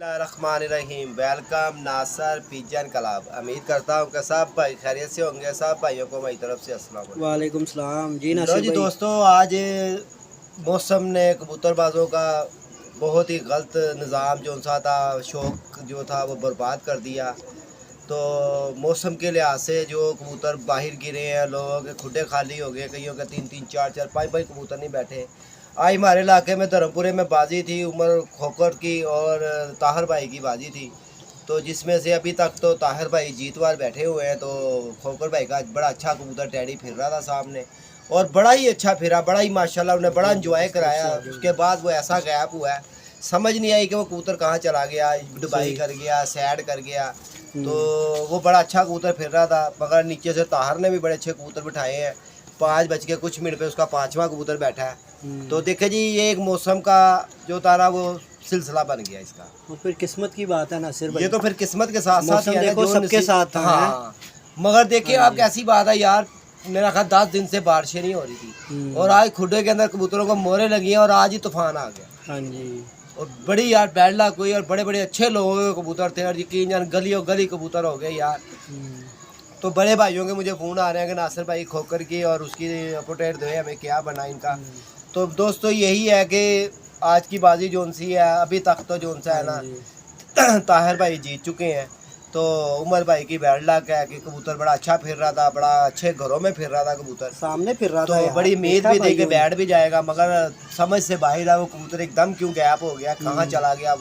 रहीम। Welcome नासर pigeon club. उम्मीद करता हूँ कि सब भाई खैरियत से होंगे। सब भाइयों को मेरी तरफ से अस्सलाम वालेकुम। वालेकुम सलाम जी। लो जी दोस्तों, आज मौसम ने कबूतरबाजों का बहुत ही गलत निज़ाम जो सा था, शौक जो था वो बर्बाद कर दिया। तो मौसम के लिहाज से जो कबूतर बाहर गिरे हैं, लोगों के खुडे खाली हो गए, कईयों के 3-3, 4-4, 5-5 कबूतर नहीं बैठे। आज हमारे इलाके में धर्मपुरे में बाजी थी, उमर खोकर की और ताहिर भाई की बाजी थी। तो जिसमें से अभी तक तो ताहिर भाई जीतवार बैठे हुए हैं। तो खोकर भाई का बड़ा अच्छा कबूतर टैडी फिर रहा था सामने, और बड़ा ही अच्छा फिरा, बड़ा ही माशाल्लाह उन्हें बड़ा इंजॉय कराया। उसके बाद वो ऐसा गैप हुआ है, समझ नहीं आई कि वो कबूतर कहाँ चला गया, दुबई कर गया, सैड कर गया। तो वो बड़ा अच्छा कबूतर फिर रहा था, मगर नीचे से ताहिर ने भी बड़े अच्छे कबूतर बिठाए हैं। 5:00 पे उसका 5वां कबूतर बैठा है। तो देखे जी, ये एक मौसम का जो तारा वो सिलसिला बन गया इसका। और फिर किस्मत की बात है नासिर भाई, ये तो फिर किस्मत के साथ साथ ही है ना, देखो जो सबके साथ है। हाँ, मगर देखिए आप कैसी बात है यार, मेरा ख्याल 10 दिन से बारिशें नहीं हो रही थी, और आज खुडे के अंदर कबूतरों को मोहरें लगी हैं, और आज ही तूफान आ गया। हाँ जी। और बड़ी यार बैड लक हुई, और बड़े बड़े अच्छे लोगों के कबूतर थे, और यकीन जान गलियों गली कबूतर हो गए यार। तो बड़े भाइयों के मुझे फ़ोन आ रहे हैं कि नासिर भाई खोकर की और उसकी अपडेट दो, हमें क्या बना इनका। तो दोस्तों यही है कि आज की बाजी जोन सी है, अभी तक तो जोन सा है ना ताहिर भाई जीत चुके हैं। तो उमर भाई की बैड लक है कि कबूतर बड़ा अच्छा फिर रहा था, बड़ा अच्छे घरों में फिर रहा था कबूतर, सामने फिर रहा था। तो बड़ी उम्मीद भी थी कि बैठ भी जाएगा, मगर समझ से बाहर है वो कबूतर, एकदम क्यों गैप हो गया, कहाँ चला गया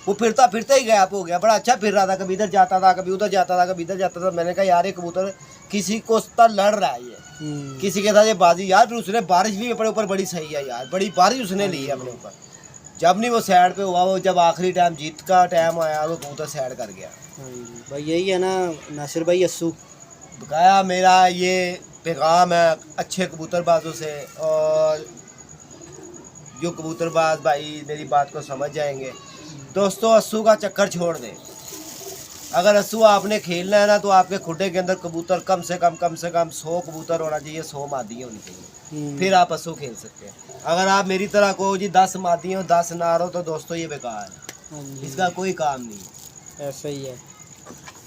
वो फिरता फिरता ही गैप हो गया। बड़ा अच्छा फिर रहा था, कभी इधर जाता था, कभी उधर जाता था, कभी इधर जाता था। मैंने कहा यार ये कबूतर किसी को लड़ रहा है, ये किसी के साथ ये बाजी यार। फिर उसने बारिश भी अपने ऊपर बड़ी सही है यार, बड़ी बारिश उसने ली है अपने ऊपर। जब नहीं वो साइड पे हुआ, वो जब आखिरी टाइम जीत का टाइम आया, वो कबूतर साइड कर गया। भाई यही है ना नासिर भाई, अस्सू बकाया मेरा ये पैगाम है अच्छे कबूतरबाजों से, और जो कबूतरबाज भाई मेरी बात को समझ जाएंगे। दोस्तों अस्सू का चक्कर छोड़ दें। अगर अस्सू आपने खेलना है ना, तो आपके खुडे के अंदर कबूतर कम से कम 100 कबूतर होना चाहिए, 100 मादियाँ होनी चाहिए, फिर आप अस्सू खेल सकते हैं। अगर आप मेरी तरह को जी 10 मादियाँ हो 10 नार हो, तो दोस्तों ये बेकार है, इसका कोई काम नहीं है। ऐसा ही है।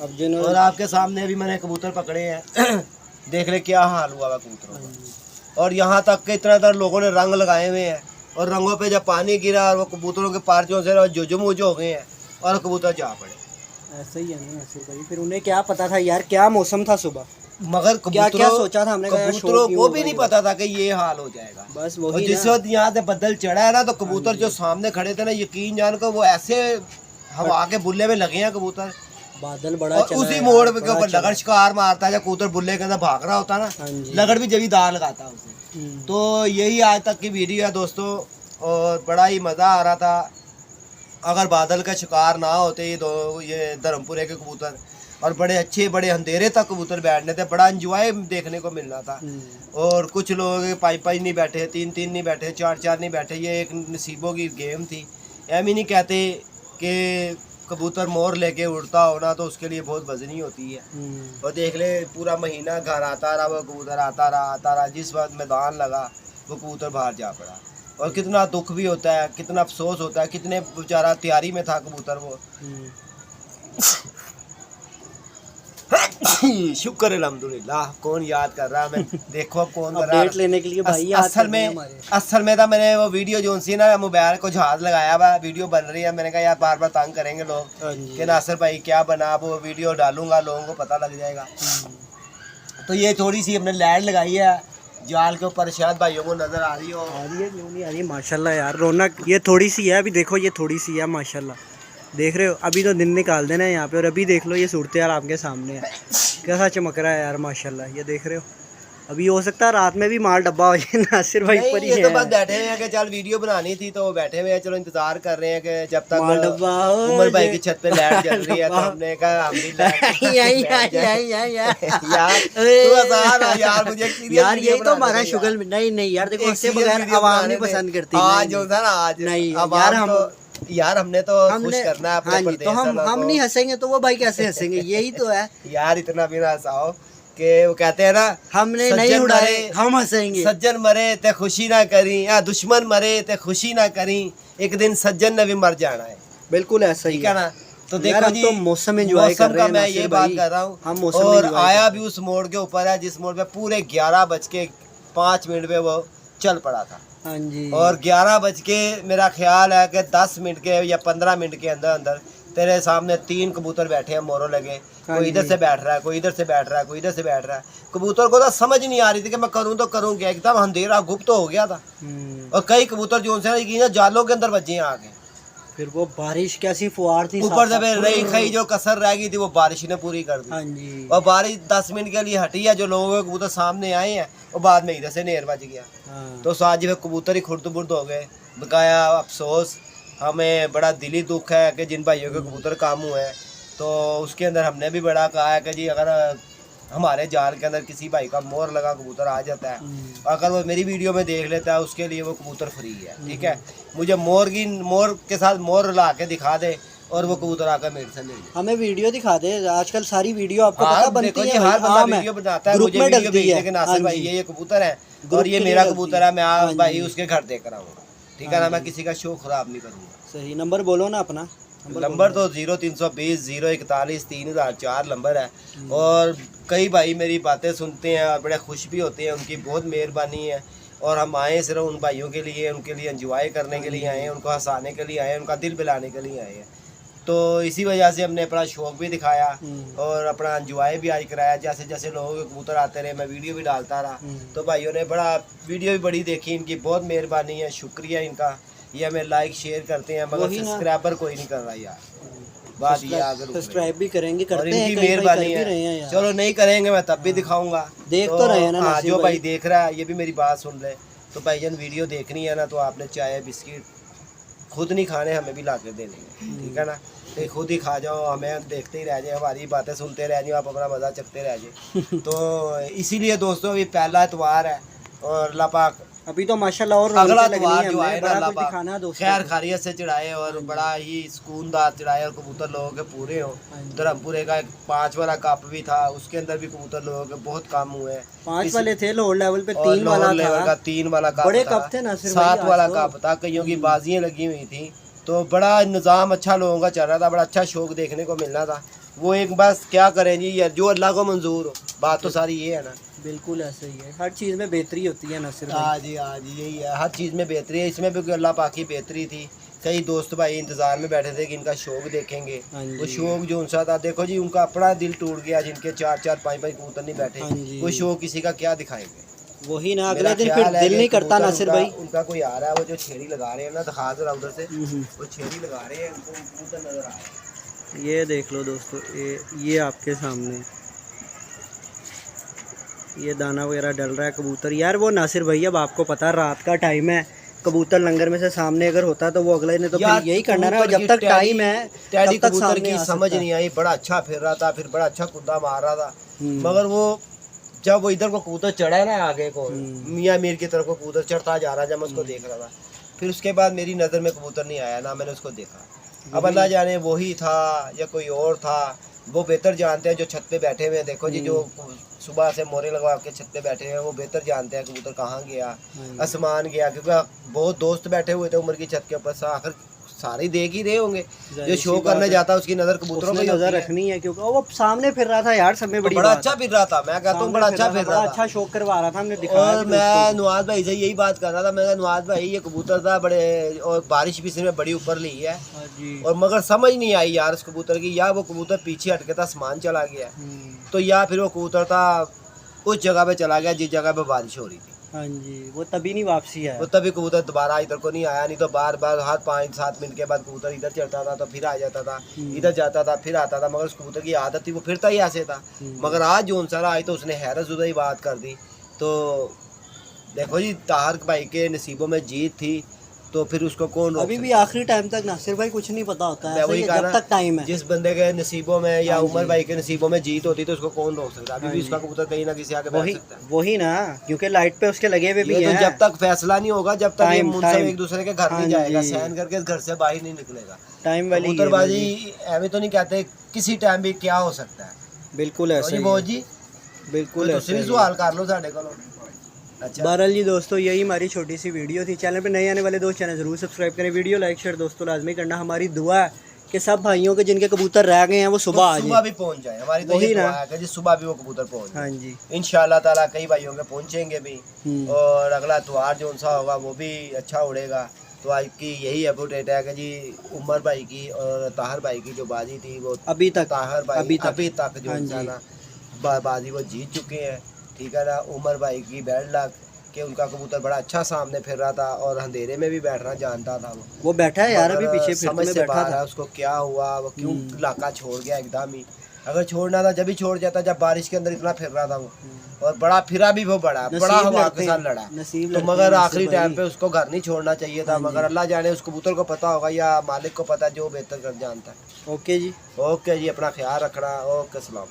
अब और आपके सामने अभी मैंने कबूतर पकड़े हैं देख ले क्या हाल हुआ है कबूतरों का। और यहाँ तक के इतना इतना लोगों ने रंग लगाए हुए हैं, और रंगों पे जब पानी गिरा और वो कबूतरों के पार्चों से जुजमुज हो गए हैं, और कबूतर जा पड़े। ऐसा ही है ना नासिर भाई, फिर उन्हें क्या पता था यार, क्या मौसम था सुबह, मगर क्या क्या सोचा था हमने, कबूतरों को भी नहीं पता था कि ये हाल हो जाएगा। बस वही जिस वक्त यहाँ से बदल चढ़ा है ना, तो कबूतर जो सामने खड़े थे ना, यकीन जान कर वो ऐसे हवा के बुल्ले में लगे हैं कबूतर। बादल बड़ा और उसी मोड़ पे ऊपर लगड़ शिकार मारता है, जब कबूतर बुल्ले के अंदर भाग रहा होता है ना, लगड़ भी जब दाल लगाता है उसे। तो यही आज तक की वीडियो है दोस्तों, और बड़ा ही मज़ा आ रहा था। अगर बादल का शिकार ना होते ये धर्मपुरे के कबूतर, और बड़े अच्छे बड़े अंधेरे तक कबूतर बैठने थे, बड़ा इंजॉय देखने को मिल रहा था। और कुछ लोग 5-5 नहीं बैठे, 3-3 नहीं बैठे, 4-4 नहीं बैठे, ये एक नसीबों की गेम थी। एम ही नहीं कहते कि कबूतर मोर लेके उड़ता होना, तो उसके लिए बहुत वजनी होती है। और देख ले पूरा महीना घर आता रहा, वो कबूतर आता रहा, जिस वक्त मैदान लगा वो कबूतर बाहर जा पड़ा। और कितना दुख भी होता है, कितना अफसोस होता है, कितने बेचारा तैयारी में था कबूतर वो। शुक्र अल्हम्दुलिल्लाह। कौन याद कर रहा है, मैं देखो अब कौन कर रहा है अपडेट लेने के लिए भाई। असल में था मैंने वो वीडियो जो सी ना मोबाइल को जहाज लगाया हुआ, वीडियो बन रही है। मैंने कहा यार बार बार तंग करेंगे लोग कि नासिर भाई क्या बना, वो वीडियो डालूंगा, लोगों को पता लग जाएगा। तो ये थोड़ी सी हमने लाइट लगाई है जाल के ऊपर, शायद भाइयों को नजर आ रही हो। आ रही है, क्यों नहीं आ रही? माशाल्लाह यार रौनक ये थोड़ी सी है, अभी देखो ये थोड़ी सी है माशाल्लाह, देख रहे हो। अभी तो दिन निकाल देना है यहाँ पे, और अभी देख लो ये सूरत यार आपके सामने है, कैसा चमक रहा है यार माशाल्लाह, ये देख रहे हो। अभी हो सकता है रात में भी माल डब्बा हो जाए नासिर भाई पर ही है। तो बस बैठे हुए हैं कि चल वीडियो बनानी थी, तो बैठे हुए हैं, चलो इंतजार कर रहे हैं कि जब तक माल डब्बा उमर भाई की छत पे लाइट जल रही है। तो हमने कहा हम भी यार यही तो हमारा शुगर। नहीं यार देखो, इससे बगैर आवाम नहीं पसंद करती आज जो था ना, आज नहीं यार हमने तो खुश करना है अपने प्रदेश। तो हम नहीं हंसेंगे तो वो भाई कैसे हंसेंगे, यही तो है यार। इतना भी ना हंसाओ कि वो कहते हैं ना, हमने नहीं उड़ाए हम हंसेंगे। सज्जन मरे ते खुशी ना करी, या दुश्मन मरे ते खुशी ना करी, एक दिन सज्जन ने भी मर जाना है। बिल्कुल ऐसा ही ठीक है ना। तो यार, देखो हम जी तो मौसम एंजॉय कर रहे का हैं मैं नासिर ये बात भाई, कर रहा हूँ। हम मौसम और enjoy आया कर भी रहे उस मोड़ के ऊपर है जिस मोड़ पे पूरे 11:05 पे वो चल पड़ा था। हैं। हाँ जी। और 11 बज के मेरा ख्याल है कि 10 मिनट के या 15 मिनट के अंदर अंदर तेरे सामने 3 कबूतर बैठे हैं मोरों लगे। हाँ कोई इधर जी। से बैठ रहा है, कोई इधर से बैठ रहा है, कोई इधर से बैठ रहा है। कबूतर को तो समझ नहीं आ रही थी कि मैं करूँ तो करूँ क्या, एकदम अंधेरा गुप्त हो गया था। और कई कबूतर जो उनसे जालों के अंदर बजे हैं आगे। फिर वो बारिश कैसी फुहार थी ऊपर से साथ फिर साथ। रही खई जो कसर रह गई थी वो बारिश ने पूरी कर दी। हाँ जी। और बारिश 10 मिनट के लिए हटी है, जो लोगों के कबूतर सामने आए हैं और बाद में इधर से नेर बज गया। हाँ। तो साथ जी कबूतर ही खुर्द बुर्द हो गए। बकाया अफसोस, हमें बड़ा दिली दुख है कि जिन भाइयों के कबूतर कामू है, तो उसके अंदर हमने भी बड़ा कहा है कि जी अगर हमारे जाल के अंदर किसी भाई का मोर लगा कबूतर आ जाता है, अगर वो मेरी वीडियो में देख लेता है उसके लिए वो कबूतर फ्री है। ठीक है, मुझे मोर के साथ मोर ला के दिखा दे और वो कबूतर आकर मेरे से ले ले। हमें वीडियो दिखा दे, आजकल सारी वीडियो आपको पता हाँ, बनती देखो है जी भाई, हर बंदा आम है। वीडियो बनाता है, ग्रुप मुझे में वीडियो डलती भेजते है। कि हाँ नासिर भाई जी। ये कबूतर है ग्रुप और ये के लिए मेरा डलती कबूतर है। है, मैं हाँ भाई जी। उसके घर देकर आऊँगा। ठीक है ना, मैं किसी का शो खराब नहीं करूँगा। सही नंबर बोलो ना अपना। नंबर तो 0320 041 3004 नंबर है। और कई भाई मेरी बातें सुनते हैं और बड़े खुश भी होते हैं, उनकी बहुत मेहरबानी है। और हम आए सिर्फ उन भाइयों के लिए, उनके लिए एंजॉय करने के लिए आए हैं, उनको हंसाने के लिए आए हैं, उनका दिल बहलाने के लिए आए हैं। तो इसी वजह से हमने अपना शौक भी दिखाया और अपना एंजॉय भी आज कराया। जैसे जैसे लोगों के कबूतर आते रहे मैं वीडियो भी डालता रहा, तो भाइयों ने बड़ा वीडियो भी बड़ी देखी, इनकी बहुत मेहरबानी है, शुक्रिया इनका। ये हमें लाइक शेयर करते हैं मगर सब्सक्राइबर कोई नहीं कर रहा यार। बात ये आगे सब्सक्राइब भी करेंगे, और करते हैं, इनकी कई भाई कर मेहरबानी भी रहे हैं है। यार। चलो नहीं करेंगे मैं तब भी दिखाऊंगा। देख तो रहे हैं ना हाँ, नासिर जो भाई। भाई देख रहा है ये भी मेरी बात सुन ले। तो भाईजान वीडियो देखनी है ना, तो आपने चाय बिस्किट खुद नहीं खाने, हमें भी ला के देने हैं। ठीक है ना, तो खुद ही खा जाओ, हमें देखते ही रह जाए, हमारी बातें सुनते रह जाओ, आप अपना मज़ा चखते रह जाए। तो इसीलिए दोस्तों अभी पहला एतवार है और अल्लाह पाक अभी तो माशाल्लाह और अगला रौनकें लगनी एतवार है, जो हमने आए ना बड़ा अल्लाह कुछ दिखाना है पाक दोस्तों खैर को। खैरियत से चढ़ाए और बड़ा ही सुकूनदार चढ़ाए और कबूतर लोगों के पूरे हो। धर्मपुरे का एक 5 वाला कप भी था, उसके अंदर भी कबूतर लोगों के बहुत काम हुए हैं। 5 वाले थे, लोअर लेवल पे और 3 लोअर वाला लेवल का था। 3 वाला कप बड़े था, कप थे नासिर भाई 7 आज वाला तो। कप था, कईयों की बाजियां लगी हुई थी। तो बड़ा निज़ाम अच्छा लोगों का चल रहा था, बड़ा अच्छा शौक देखने को मिल रहा था। वो एक बस क्या करें जी यार, जो अल्लाह को मंजूर हो, बात तो सारी ये है ना। बिल्कुल ऐसे ही है, हर चीज़ में बेहतरी होती है नासिर भाई। हाँ जी यही है, हर चीज़ में बेहतरी है, इसमें भी अल्लाह पाक की बेहतरी थी। कई दोस्त भाई इंतज़ार में बैठे थे कि इनका शौक देखेंगे। हाँ जी। वो शौक जो उनसा था, देखो जी उनका अपना दिल टूट गया, जिनके 4-4 5-5 कबूतर नहीं बैठे। हाँ जी। वो शौक किसी का क्या दिखाएंगे। वही ना, मेरा अगले दिन ख्याल फिर है दिल कि नहीं करता कबूतर नासिर उनका- भाई। उनका कोई आ रहा है, वो जो छेड़ी लगा रहे हैं ना, दिखा जरा उधर से, वो छेड़ी लगा रहे हैं, उनको कबूतर नजर आ रहा है। ये देख लो दोस्तों, ये आपके सामने ये दाना वगैरह डल रहा है कबूतर। यार वो नासिर भाई अब आपको पता है रात का टाइम है, कबूतर लंगर में से सामने अगर होता तो वो अगले ने तो यार, फिर यही करना ना, कबूतर जब की तक टैडी- टाइम है टैडी तब तक कबूतर सामने की आ समझ सकता है। नहीं आई, बड़ा अच्छा फिर रहा था, फिर बड़ा अच्छा कुद्दा मार रहा था। मगर वो जब वो इधर को कबूतर चढ़ा ना आगे को, मियाँ मीर की तरफ को कबूतर चढ़ता जा रहा, जब मैं उसको देख रहा था, फिर उसके बाद मेरी नज़र में कबूतर नहीं आया ना, मैंने उसको देखा। अब अल्लाह जाने वही था या कोई और था, वो बेहतर जानते हैं जो छत पे बैठे हुए हैं। देखो जी, जो सुबह से मोरे लगवा के छत पे बैठे हैं वो बेहतर जानते हैं कबूतर कहाँ गया, आसमान गया, क्योंकि बहुत दोस्त बैठे हुए थे उम्र की छत के ऊपर, आखिर सारे देख ही रहे होंगे। जो शो करने जाता है उसकी नज़र कबूतरों पे नजर रखनी है, क्योंकि वो सामने फिर रहा था यार, सब में बड़ी बड़ा बात अच्छा है। फिर रहा था, मैं कहता हूँ बड़ा अच्छा फिर बड़ा रहा था। अच्छा शौक करवा रहा था, हमने दिखाया और भी मैं दोस्तों नवाज भाई से यही बात कर रहा था, मैं कहा नवाज भाई ये कबूतर था बड़े, और बारिश भी इसने बड़ी ऊपर ली है, को। हाँ जी। और मगर समझ नहीं आई यार उस कबूतर की, या वो कबूतर पीछे हटके था आसमान चला गया, तो या फिर वो कबूतर था उस जगह पे चला गया जिस जगह पे बारिश हो रही थी। हाँ जी, वो तभी नहीं वापसी है। वो तभी कबूतर दोबारा इधर को नहीं आया, नहीं तो बार बार हर 5-7 मिनट के बाद कबूतर इधर चढ़ता था तो फिर आ जाता था, इधर जाता था फिर आता था, मगर उस कबूतर की आदत थी वो फिरता ही ऐसे था। मगर आज जो सारा आई तो उसने हैरत ज़ुदा ही बात कर दी। तो देखो जी, ताहर भाई के नसीबों में जीत थी, तो फिर उसको कौन रोक अभी भी सकता है? आखिरी टाइम तक नासिर भाई कुछ नहीं पता होता मैं है, वही ऐसा कहा ही है, ना, जब तक टाइम है। जिस बंदे के नसीबों में या हाँ उमर जी। भाई के नसीबों में जीत होती तो उसको कौन रोक सकता है? अभी भी उसका कबूतर कहीं ना किसी आगे बैठ वही सकता है। वही ना, क्योंकि लाइट पे उसके लगे हुए भी ये तो हैं। जब तक फैसला नहीं होगा, जब तक ये टाइम- मुनसब टाइम। एक दूसरे के घर हाँ नहीं जाएगा, जी। सहन करके घर से बाहर नहीं निकलेगा। टाइम वाली कबूतरबाजी एवं तो नहीं कहते, किसी टाइम भी क्या हो सकता है। बिल्कुल ऐसा जी ही बहुत है। जी, बिल्कुल कोई ऐसा दूसरी ही है। सवाल कर लो साढ़े को। अच्छा बहरहाल जी दोस्तों, यही हमारी छोटी सी वीडियो थी। चैनल पे नए आने वाले दोस्त चैनल ज़रूर सब्सक्राइब करें, वीडियो लाइक शेयर दोस्तों लाजमी करना। हमारी दुआ है कि सब भाइयों के जिनके कबूतर रह गए हैं वो सुबह आ सुबह जाए। भी पहुंच जाए, हमारी तो वही ये दुआ ना। है कि जी सुबह भी वो कबूतर पहुंच हाँ जाए जी। इंशाल्लाह ताला। कई भाइयों के पहुंचेंगे भी हम्म। और अगला त्योहार जो सा होगा वो भी अच्छा उड़ेगा। तो आज की यही अपडेट है कि जी उमर भाई की और ताहर भाई की जो बाजी थी वो अभी तक ताहर भाई अभी तक जो हाँ इंसान जी। बाजी वो जीत चुके हैं। ठीक है ना। उमर भाई की बैड लक कि उनका कबूतर बड़ा अच्छा सामने फिर रहा था और अंधेरे में भी बैठना जानता था वो बैठा है यार, अभी मगर पीछे फिर समझ में से बैठा बाहर था। है उसको क्या हुआ, वो क्यों हम्म। इलाका छोड़ गया एकदम ही। अगर छोड़ना था जब ही छोड़ जाता, जब बारिश के अंदर इतना फिर रहा था वो। और बड़ा फिरा भी वो बड़ा नसीब हवा लड़ते के साथ हैं, लड़ा। नसीब तो लड़ते हैं मगर नासिर आखिरी टाइम भाई। पे उसको घर नहीं छोड़ना चाहिए था। हाँ जी। मगर अल्लाह जाने उस कबूतर को पता होगा या मालिक को पता, जो बेहतर कर जानता है। ओके जी। ओके जी, अपना ख्याल रखना। ओके, सलाम।